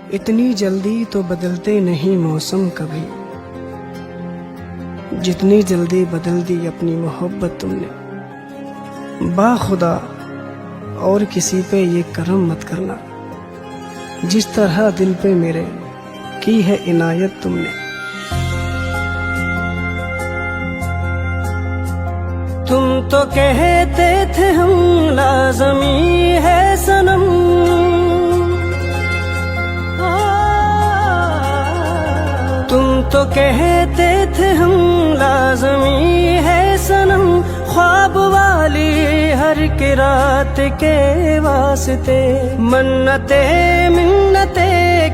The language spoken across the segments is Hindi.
इतनी जल्दी तो बदलते नहीं मौसम कभी, जितनी जल्दी बदल दी अपनी मोहब्बत तुमने। बाखुदा और किसी पे ये करम मत करना, जिस तरह दिल पे मेरे की है इनायत तुमने। तुम तो कहते थे हम लाज़मी है सनम, तुम तो कहते थे हम लाज़मी है सनम। ख्वाब वाली हर की रात के वास्ते मन्नते मिन्नते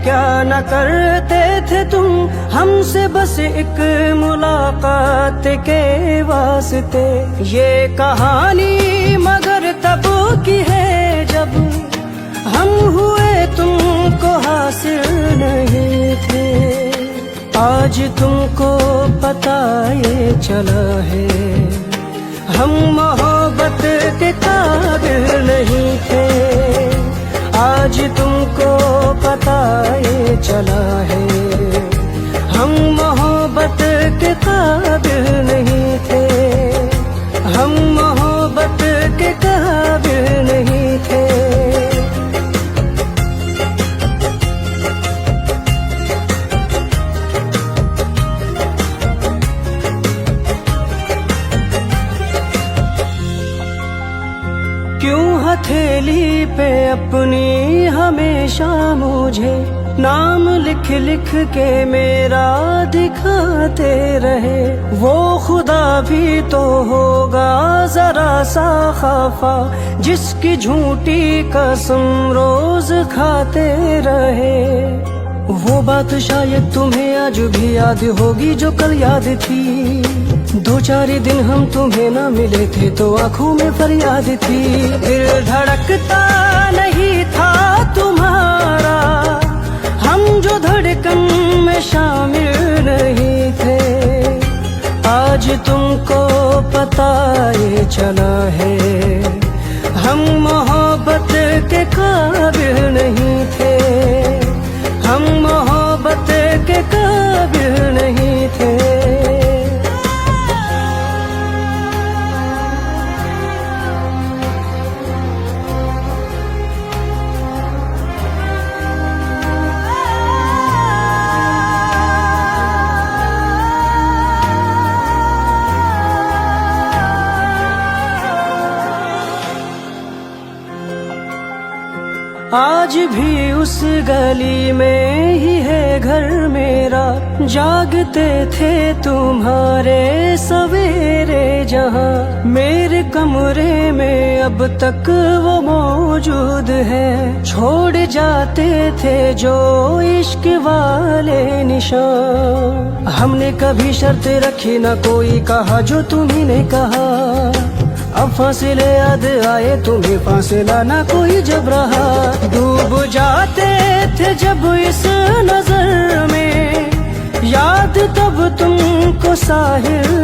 क्या न करते थे तुम हमसे, बस एक मुलाकात के वास्ते। ये कहानी मगर तब की है जब हम हुए तुमको हासिल नहीं थे। आज तुमको पता ये चला है हम मोहब्बत के काबिल नहीं थे। आज तुमको पता ये चला है हम मोहब्बत के काबिल नहीं थे, हम मोहब्बत के काबिल नहीं थे। क्यों हथेली पे अपनी हमेशा मुझे नाम लिख लिख के मेरा दिखाते रहे। वो खुदा भी तो होगा जरा सा खफा, जिसकी झूठी कसम रोज खाते रहे। वो बात शायद तुम्हें आज भी याद होगी जो कल याद थी। 2-4 दिन हम तुम्हें न मिले थे तो आंखों में फरियाद थी। दिल धड़कता नहीं था तुम्हारा, हम जो धड़कन में शामिल नहीं थे। आज तुमको पता ये चला है हम मोहब्बत के काबिल नहीं थे, हम मोहब्बत के काबिल नहीं थे। आज भी उस गली में ही है घर मेरा, जागते थे तुम्हारे सवेरे जहां। मेरे कमरे में अब तक वो मौजूद है, छोड़ जाते थे जो इश्क वाले निशान। हमने कभी शर्त रखी ना कोई कहा जो तुम्ही ने कहा। अब फासिले याद आए तुम्हें फासिला ना कोई जब रहा। डूब जाते थे जब इस नजर में, याद तब तुमको साहिल।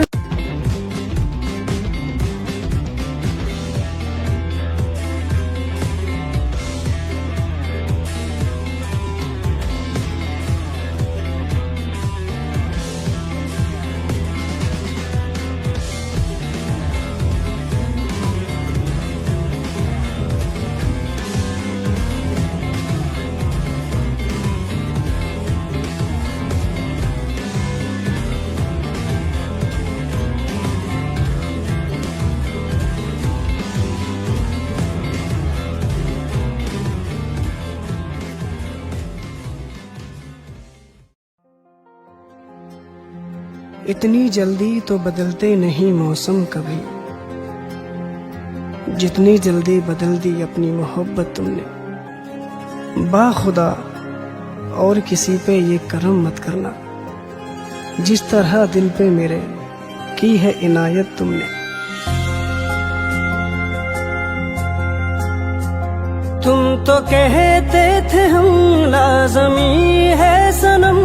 इतनी जल्दी तो बदलते नहीं मौसम कभी, जितनी जल्दी बदल दी अपनी मोहब्बत तुमने। बाखुदा और किसी पे ये करम मत करना, जिस तरह दिल पे मेरे की है इनायत तुमने। तुम तो कहते थे हम लाज़मी है सनम,